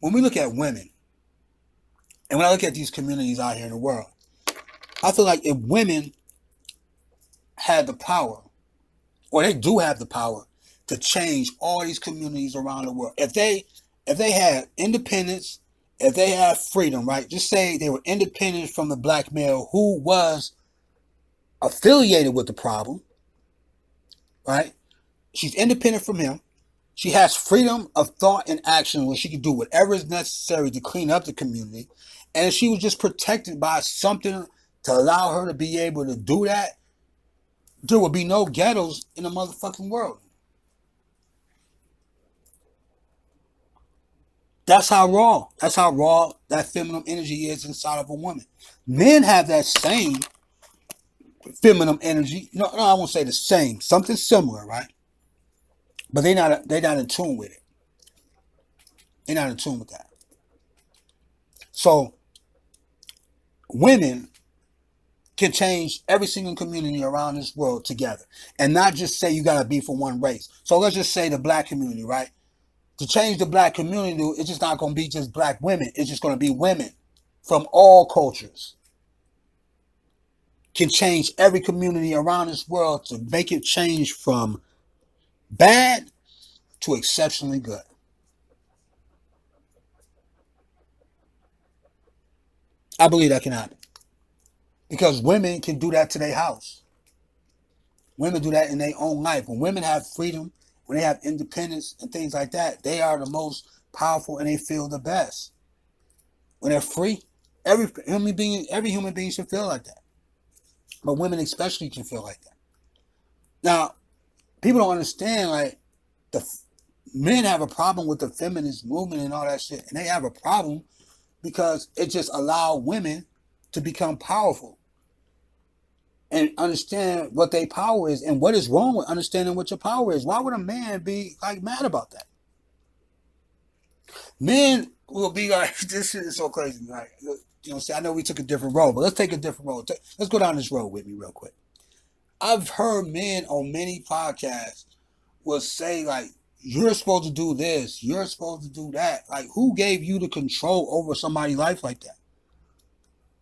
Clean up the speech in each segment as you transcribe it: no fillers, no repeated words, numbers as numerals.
when we look at women, and when I look at these communities out here in the world, I feel like if women had the power, or they do have the power, to change all these communities around the world, if they had independence, if they had freedom, right? Just say they were independent from the black male who was affiliated with the problem, right? She's independent from him. She has freedom of thought and action where she can do whatever is necessary to clean up the community. And if she was just protected by something to allow her to be able to do that, there would be no ghettos in the motherfucking world. That's how raw. That's how raw that feminine energy is inside of a woman. Men have that same feminine energy. No, I won't say the same. Something similar, right? But they're not in tune with it. They're not in tune with that. So women can change every single community around this world together, and not just say you gotta be for one race. So let's just say the black community, right? To change the black community, it's just not gonna be just black women. It's just gonna be women from all cultures can change every community around this world to make it change from bad to exceptionally good. I believe that can happen because women can do that to their house. Women do that in their own life. When women have freedom, when they have independence and things like that, they are the most powerful and they feel the best. When they're free, every human being should feel like that. But women especially can feel like that. Now, people don't understand, like, the men have a problem with the feminist movement and all that shit, and they have a problem because it just allows women to become powerful and understand what their power is. And what is wrong with understanding what your power is? Why would a man be like mad about that? Men will be like, this shit is so crazy. Like, see, I know we took a different road, but let's take a different road. Let's go down this road with me real quick. I've heard men on many podcasts will say, like, you're supposed to do this, you're supposed to do that. Like, who gave you the control over somebody's life like that?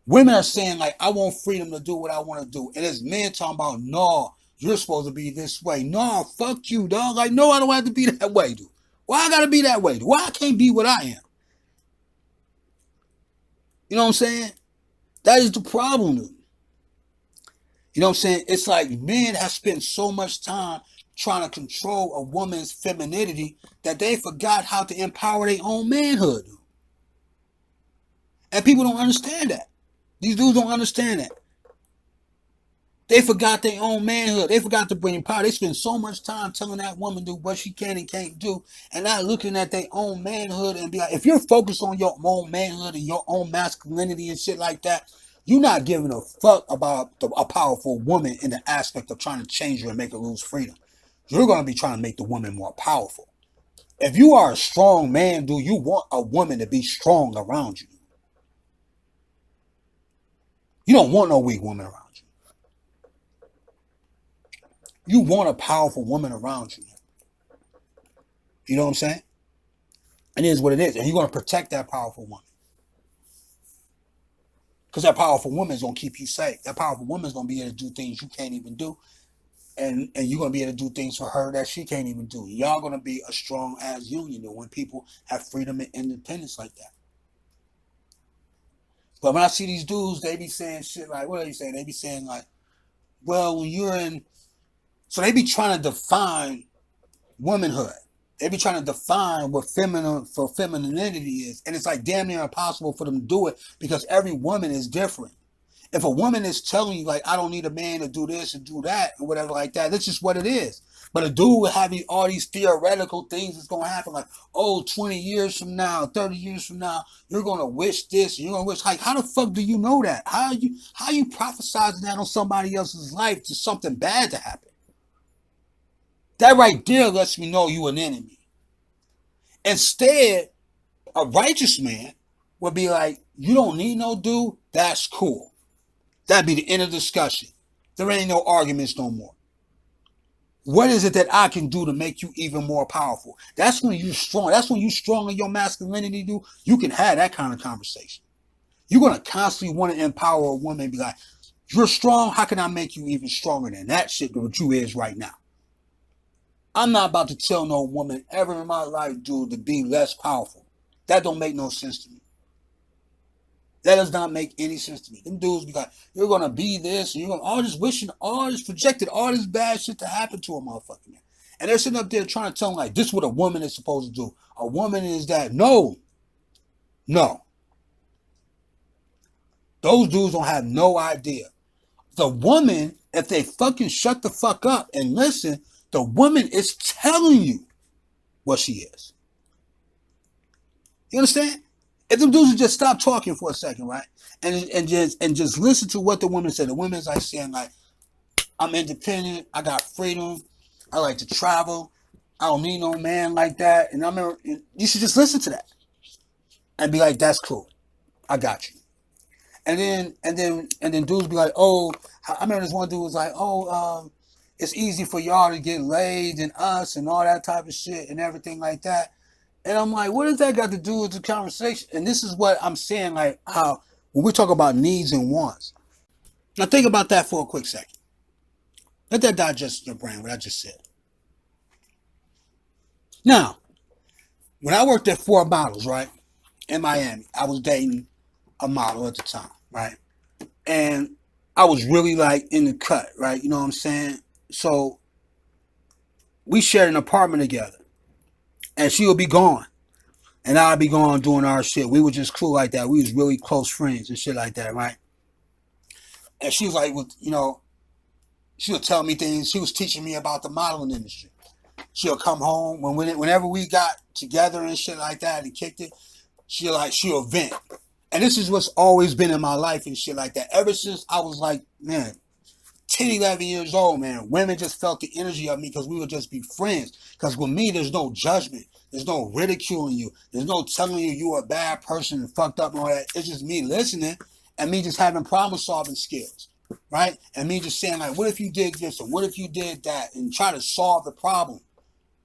Women are saying, like, I want freedom to do what I want to do. And it's men talking about, no, you're supposed to be this way. No, fuck you, dog. Like, no, I don't have to be that way, dude. Why I gotta be that way? Why I can't be what I am? You know what I'm saying? That is the problem, dude. You know what I'm saying? It's like men have spent so much time trying to control a woman's femininity that they forgot how to empower their own manhood. And people don't understand that. These dudes don't understand that. They forgot their own manhood. They forgot to bring power. They spend so much time telling that woman do what she can and can't do, and not looking at their own manhood and be like, if you're focused on your own manhood and your own masculinity and shit like that, you're not giving a fuck about a powerful woman in the aspect of trying to change her and make her lose freedom. You're going to be trying to make the woman more powerful. If you are a strong man, dude, you want a woman to be strong around you. You don't want no weak woman around you. You want a powerful woman around you. You know what I'm saying? It is what it is. And you're going to protect that powerful woman. Because that powerful woman is going to keep you safe. That powerful woman is going to be able to do things you can't even do. And you're going to be able to do things for her that she can't even do. Y'all going to be a strong ass union when people have freedom and independence like that. But when I see these dudes, they be saying shit like, what are they saying? They be saying like, well, when you're in... So they be trying to define womanhood. They be trying to define what femininity is. And it's like damn near impossible for them to do it because every woman is different. If a woman is telling you, like, I don't need a man to do this and do that and whatever like that, that's just what it is. But a dude will have all these theoretical things that's going to happen. Like, oh, 20 years from now, 30 years from now, you're going to wish this. You're going to wish, like, how the fuck do you know that? How you prophesizing that on somebody else's life to something bad to happen? That right there lets me know you an enemy. Instead, a righteous man would be like, you don't need no dude, that's cool. That'd be the end of the discussion. There ain't no arguments no more. What is it that I can do to make you even more powerful? That's when you're strong. That's when you're strong in your masculinity, dude. You can have that kind of conversation. You're going to constantly want to empower a woman and be like, you're strong. How can I make you even stronger than that shit that you is right now? I'm not about to tell no woman ever in my life, dude, to be less powerful. That don't make no sense to me. That does not make any sense to me. Them dudes be like, you're going to be this, and you're going to all this wishing, all this projected, all this bad shit to happen to a motherfucker, man. And they're sitting up there trying to tell them, like, this is what a woman is supposed to do. A woman is that. No. No. Those dudes don't have no idea. The woman, if they fucking shut the fuck up and listen, the woman is telling you what she is. You understand? If them dudes would just stop talking for a second, right? And just listen to what the woman said. The woman's like saying, like, I'm independent, I got freedom, I like to travel, I don't need no man like that. And I remember, you should just listen to that. And be like, that's cool. I got you. And then dudes be like, oh, I remember this one dude was like, oh, it's easy for y'all to get laid than us and all that type of shit and everything like that. And I'm like, what does that got to do with the conversation? And this is what I'm saying, like, how when we talk about needs and wants. Now think about that for a quick second. Let that digest your brain, what I just said. Now, when I worked at Four Models, right, in Miami, I was dating a model at the time, right? And I was really like in the cut, right? You know what I'm saying? So we shared an apartment together. And she would be gone. And I'd be gone doing our shit. We were just cool like that. We was really close friends and shit like that, right? And she was like, well, you know, she would tell me things. She was teaching me about the modeling industry. She'll come home whenever we got together and shit like that and kicked it. She'll vent. And this is what's always been in my life and shit like that. Ever since I was like, man, 10, 11 years old, man, women just felt the energy of me because we would just be friends. Because with me, there's no judgment. There's no ridiculing you. There's no telling you you're a bad person and fucked up and all that. It's just me listening and me just having problem-solving skills, right? And me just saying, like, what if you did this or what if you did that? And try to solve the problem.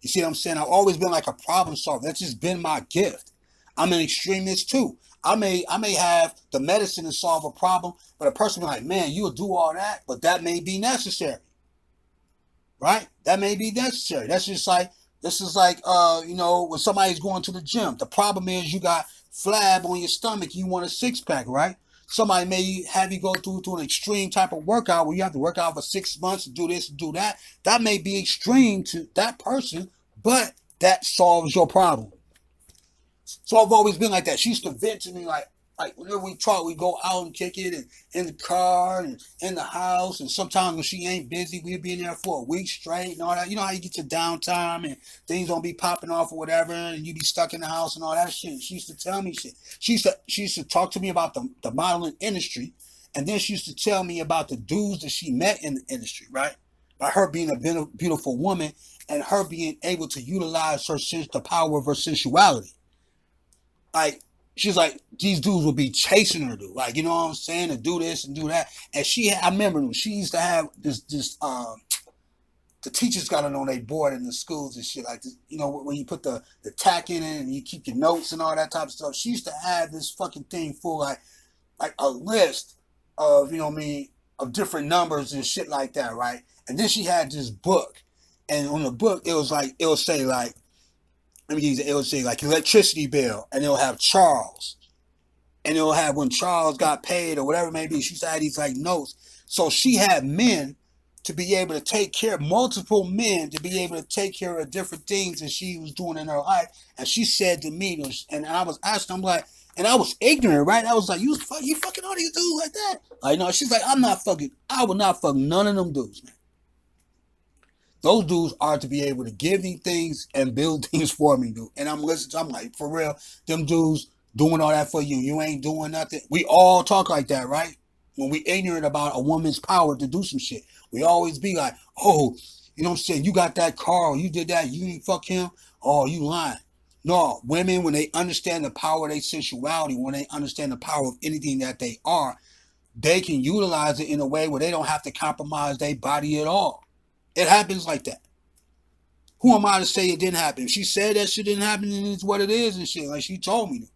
You see what I'm saying? I've always been like a problem solver. That's just been my gift. I'm an extremist too. I may have the medicine to solve a problem, but a person be like, man, you'll do all that, but that may be necessary. Right? That may be necessary. That's just like, this is like, you know, when somebody's going to the gym. The problem is you got flab on your stomach. You want a six-pack, right? Somebody may have you go through to an extreme type of workout where you have to work out for 6 months to do this and do that. That may be extreme to that person, but that solves your problem. So I've always been like that. She used to vent to me like whenever we talk, we go out and kick it and in the car and in the house. And sometimes when she ain't busy, we'll be in there for a week straight and all that. You know how you get your downtime and things don't be popping off or whatever, and you be stuck in the house and all that shit. She used to tell me shit. She used to talk to me about the modeling industry, and then she used to tell me about the dudes that she met in the industry, right? By her being a beautiful woman and her being able to utilize the power of her sensuality. Like, she's like, these dudes would be chasing her, dude. Like, you know what I'm saying? To do this and do that. And I remember she used to have this the teachers got it on their board in the schools and shit like this. You know, when you put the tack in it and you keep your notes and all that type of stuff. She used to have this fucking thing full, like a list of, you know what I mean, of different numbers and shit like that, right? And then she had this book. And on the book, it was like, it would say like, it would say like electricity bill, and it'll have Charles, and it'll have when Charles got paid or whatever it may be. She had these like notes, so she had men to be able to take care, multiple men to be able to take care of different things that she was doing in her life. And she said to me, and I was asking, I'm like, and I was ignorant, right? I was like, you fucking all these dudes like that? Like, no, she's like, I would not fuck none of them dudes, man. Those dudes are to be able to give me things and build things for me, dude. And I'm listening. I'm like, for real, them dudes doing all that for you. You ain't doing nothing. We all talk like that, right? When we ignorant about a woman's power to do some shit, we always be like, oh, you know what I'm saying? You got that car, you did that, you didn't fuck him. Oh, you lying. No, women, when they understand the power of their sensuality, when they understand the power of anything that they are, they can utilize it in a way where they don't have to compromise their body at all. It happens like that. Who am I to say it didn't happen? If she said that shit didn't happen, and it's what it is and shit. Like she told me.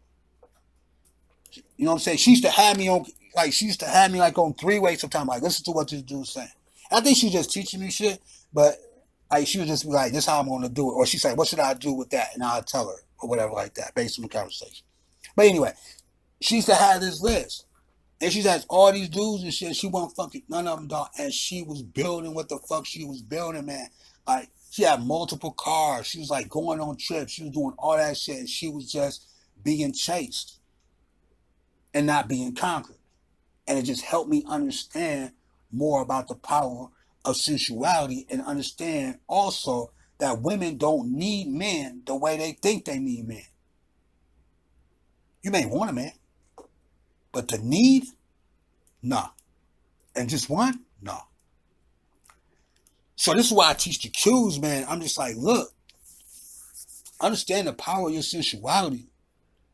You know what I'm saying? She used to have me on, like she used to have me like on 3-way sometimes. Like listen to what this dude's saying. I think she was just teaching me shit, but like she would just be like, "This is how I'm gonna do it," or she's like, "What should I do with that?" And I'll tell her or whatever like that based on the conversation. But anyway, she used to have this list. And she has all these dudes and shit. She wasn't fucking none of them, dog. And she was building what the fuck she was building, man. Like, she had multiple cars. She was like going on trips. She was doing all that shit. And she was just being chased and not being conquered. And it just helped me understand more about the power of sensuality and understand also that women don't need men the way they think they need men. You may want a man, but the need, nah. And just one, nah. So this is why I teach the Qs, man. I'm just like, look, understand the power of your sensuality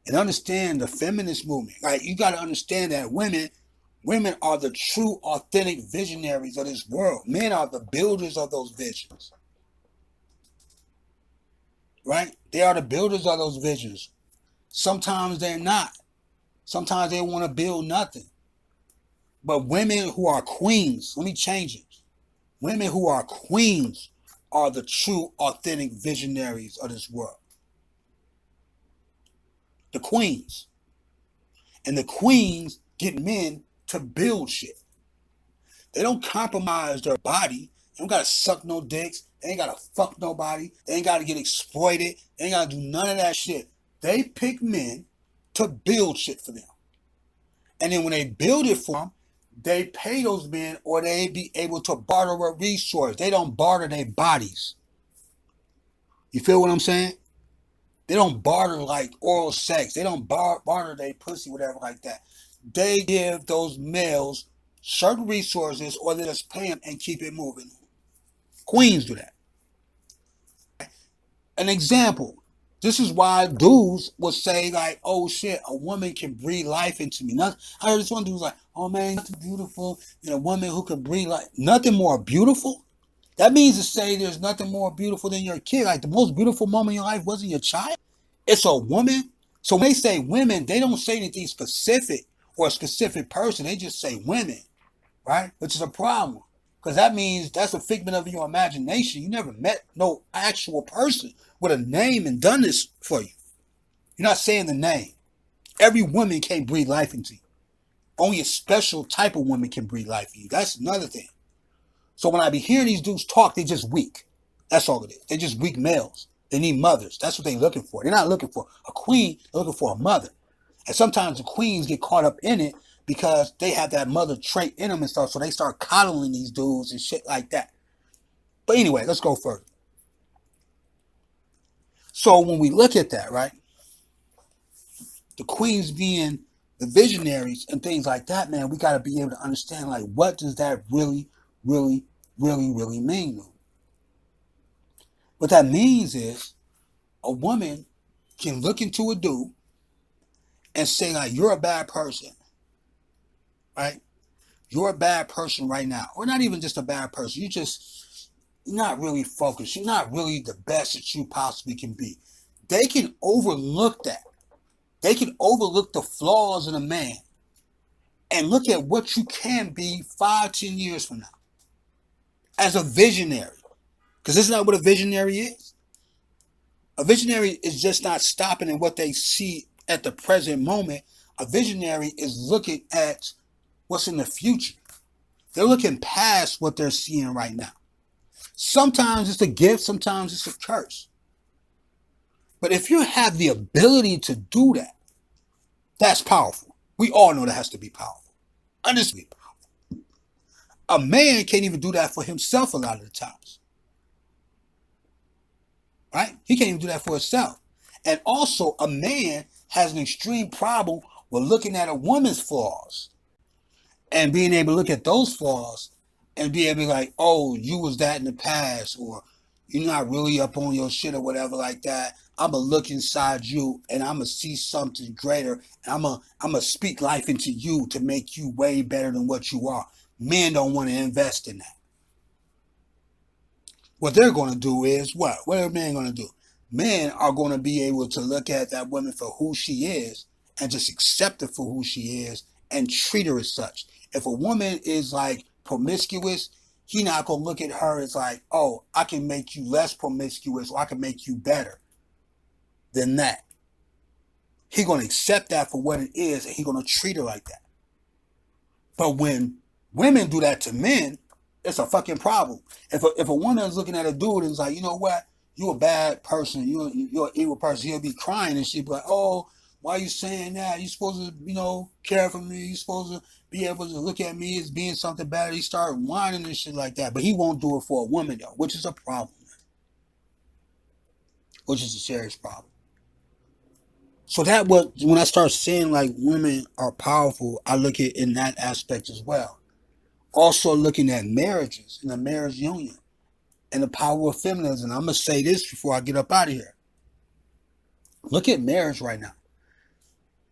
and understand the feminist movement. Like, you got to understand that women are the true, authentic visionaries of this world. Men are the builders of those visions. Right? They are the builders of those visions. Sometimes they're not. Sometimes they want to build nothing. But women who are queens, let me change it. Women who are queens are the true, authentic visionaries of this world. The queens. And the queens get men to build shit. They don't compromise their body. They don't gotta suck no dicks. They ain't gotta fuck nobody. They ain't gotta get exploited. They ain't gotta do none of that shit. They pick men to build shit for them. And then when they build it for them, they pay those men or they be able to barter a resource. They don't barter their bodies. You feel what I'm saying? They don't barter like oral sex. They don't barter their pussy, whatever like that. They give those males certain resources or they just pay them and keep it moving. Queens do that. An example. This is why dudes will say like, oh shit, a woman can breathe life into me. I heard this one dude was like, oh man, nothing beautiful than a woman who can breathe life. Nothing more beautiful? That means to say there's nothing more beautiful than your kid. Like the most beautiful moment in your life wasn't your child. It's a woman. So when they say women, they don't say anything specific or a specific person. They just say women, right? Which is a problem. Because that means that's a figment of your imagination. You never met no actual person with a name and done this for you. You're not saying the name. Every woman can't breathe life into you. Only a special type of woman can breathe life in you. That's another thing. So when I be hearing these dudes talk, they just weak. That's all it is. They're just weak males. They need mothers. That's what they're looking for. They're not looking for a queen. They're looking for a mother. And sometimes the queens get caught up in it because they have that mother trait in them and stuff. So they start coddling these dudes and shit like that. But anyway, let's go further. So when we look at that, right? The queens being the visionaries and things like that, man, we got to be able to understand, like, what does that really mean? What that means is a woman can look into a dude and say, like, you're a bad person, right? You're a bad person right now. Or not even just a bad person. You're not really focused. You're not really the best that you possibly can be. They can overlook that. They can overlook the flaws in a man and look at what you can be 5, 10 years from now as a visionary. Because isn't that what a visionary is? A visionary is just not stopping in what they see at the present moment. A visionary is looking at what's in the future. They're looking past what they're seeing right now. Sometimes it's a gift, sometimes it's a curse. But if you have the ability to do that, that's powerful. We all know that has to be powerful. Honestly, a man can't even do that for himself a lot of the times. Right? He can't even do that for himself. And also, a man has an extreme problem with looking at a woman's flaws and being able to look at those flaws and be able to be like, oh, you was that in the past, or you're not really up on your shit or whatever like that. I'm going to look inside you and I'm going to see something greater. And I'm going to speak life into you to make you way better than what you are. Men don't want to invest in that. what they're going to do is what? What are men going to do? Men are going to be able to look at that woman for who she is and just accept her for who she is and treat her as such. If a woman is like promiscuous, he not going to look at her as like, oh, I can make you less promiscuous or I can make you better than that. He going to accept that for what it is and he going to treat her like that. But when women do that to men, it's a fucking problem. If a woman is looking at a dude and is like, you know what, you a bad person, you're an evil person, he'll be crying and she'll be like, oh, why are you saying that? You're supposed to, care for me. You're supposed to be able to look at me as being something better. He start whining and shit like that. But he won't do it for a woman though, which is a problem. Which is a serious problem. So that was when I start saying like women are powerful, I look at it in that aspect as well. Also looking at marriages and the marriage union and the power of feminism. I'm going to say this before I get up out of here. Look at marriage right now.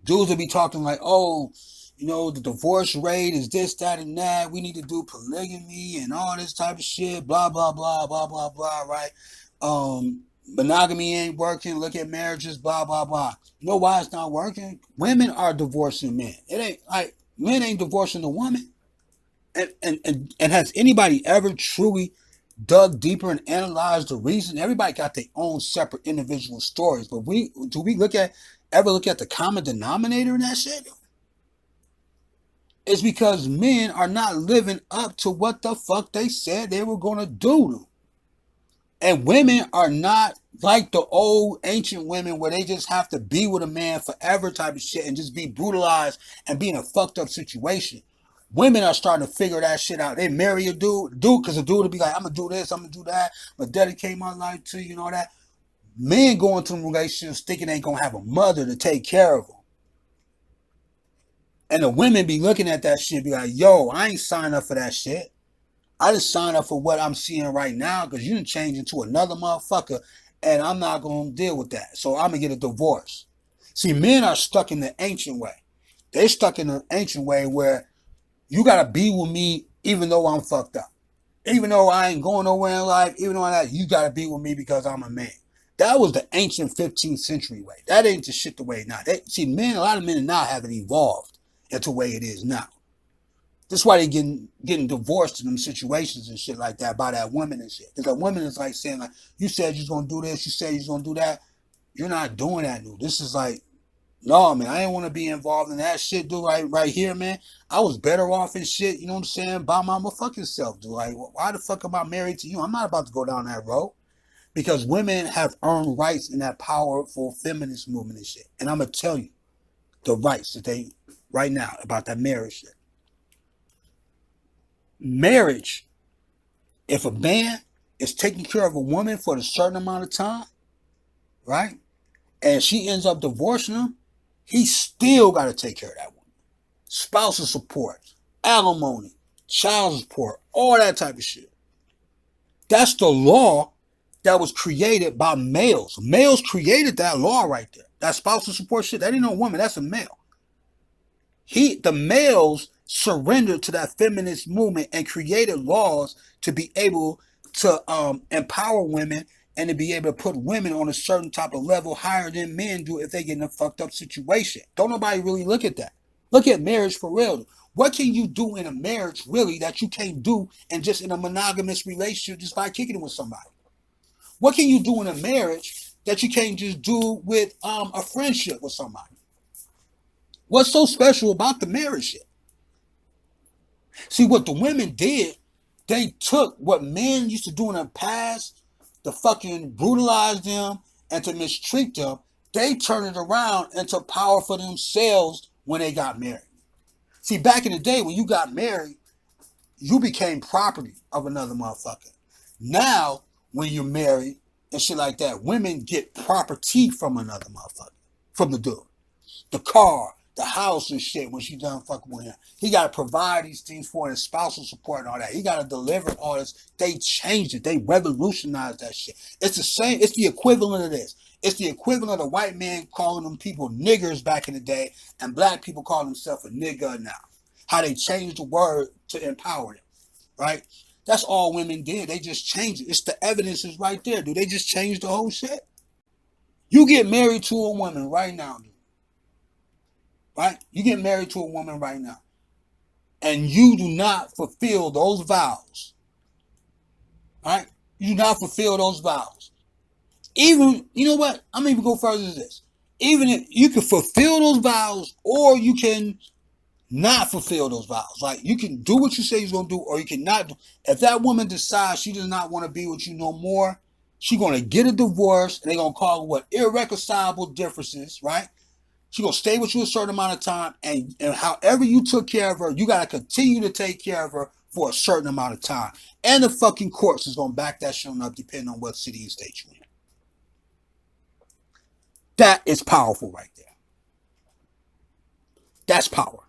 Dudes will be talking like, oh, the divorce rate is this, that, and that. We need to do polygamy and all this type of shit. Blah, blah, blah, blah, blah, blah, right? Monogamy ain't working. Look at marriages, blah, blah, blah. You know why it's not working? Women are divorcing men. It ain't like men ain't divorcing a woman. And has anybody ever truly dug deeper and analyzed the reason? Everybody got their own separate individual stories, but do we ever look at the common denominator in that shit? It's because men are not living up to what the fuck they said they were gonna do. And women are not like the old ancient women where they just have to be with a man forever type of shit and just be brutalized and be in a fucked up situation. Women are starting to figure that shit out. They marry a dude, because a dude will be like, I'm going to do this, I'm going to do that. I'm going to dedicate my life to you, that. Men go into relationships thinking they ain't going to have a mother to take care of them. And the women be looking at that shit and be like, yo, I ain't signed up for that shit. I just signed up for what I'm seeing right now because you done changed into another motherfucker and I'm not going to deal with that. So I'm going to get a divorce. See, men are stuck in the ancient way. They're stuck in the ancient way where you got to be with me even though I'm fucked up. Even though I ain't going nowhere in life, even though that, you got to be with me because I'm a man. That was the ancient 15th century way. That ain't the shit the way now. A lot of men now haven't evolved into the way it is now. That's why they getting divorced in them situations and shit like that by that woman and shit. Because that woman is like saying, like, you said you're going to do this, you said you're going to do that. You're not doing that, dude. This is like, no, man, I didn't want to be involved in that shit, dude, right here, man. I was better off and shit, you know what I'm saying, by my motherfucking self, dude. Like, why the fuck am I married to you? I'm not about to go down that road. Because women have earned rights in that powerful feminist movement and shit. And I'm going to tell you the rights that they, right now, about that marriage shit. Marriage, if a man is taking care of a woman for a certain amount of time, right, and she ends up divorcing him, he still got to take care of that woman. Spousal support, alimony, child support, all that type of shit. That's the law that was created by males. Males created that law right there. That spousal support shit, that ain't no woman, that's a male. The males surrendered to that feminist movement and created laws to be able to empower women and to be able to put women on a certain type of level higher than men do if they get in a fucked up situation. Don't nobody really look at that. Look at marriage for real. What can you do in a marriage really that you can't do and just in a monogamous relationship just by kicking it with somebody? What can you do in a marriage that you can't just do with a friendship with somebody? What's so special about the marriage shit? See, what the women did, they took what men used to do in the past to fucking brutalize them and to mistreat them. They turned it around into power for themselves when they got married. See, back in the day when you got married, you became property of another motherfucker. Now, when you're married and shit like that, women get property from another motherfucker, from the dude. The car, the house and shit when she done fucking with him. He got to provide these things for his spousal support and all that. He got to deliver all this. They changed it. They revolutionized that shit. It's the same. It's the equivalent of this. It's the equivalent of the white man calling them people niggers back in the day and black people calling themselves a nigger now. How they changed the word to empower them, right? That's all women did. They just changed it. It's the evidence is right there. Do they just change the whole shit? You get married to a woman right now, dude. Right? You get married to a woman right now, and you do not fulfill those vows. Right? You do not fulfill those vows. Even, you know what? I'm even go further than this. Even if you can fulfill those vows, or you can not fulfill those vows. Like, you can do what you say you're gonna do, or you cannot do. If that woman decides she does not want to be with you no more, she's gonna get a divorce, and they're gonna call it what? Irreconcilable differences, right? She's gonna stay with you a certain amount of time, and however you took care of her, you gotta continue to take care of her for a certain amount of time. And the fucking courts is gonna back that shit up depending on what city and state you're in. That is powerful right there. That's power.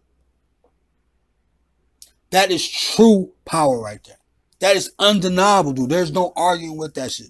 That is true power right there. That is undeniable, dude. There's no arguing with that shit.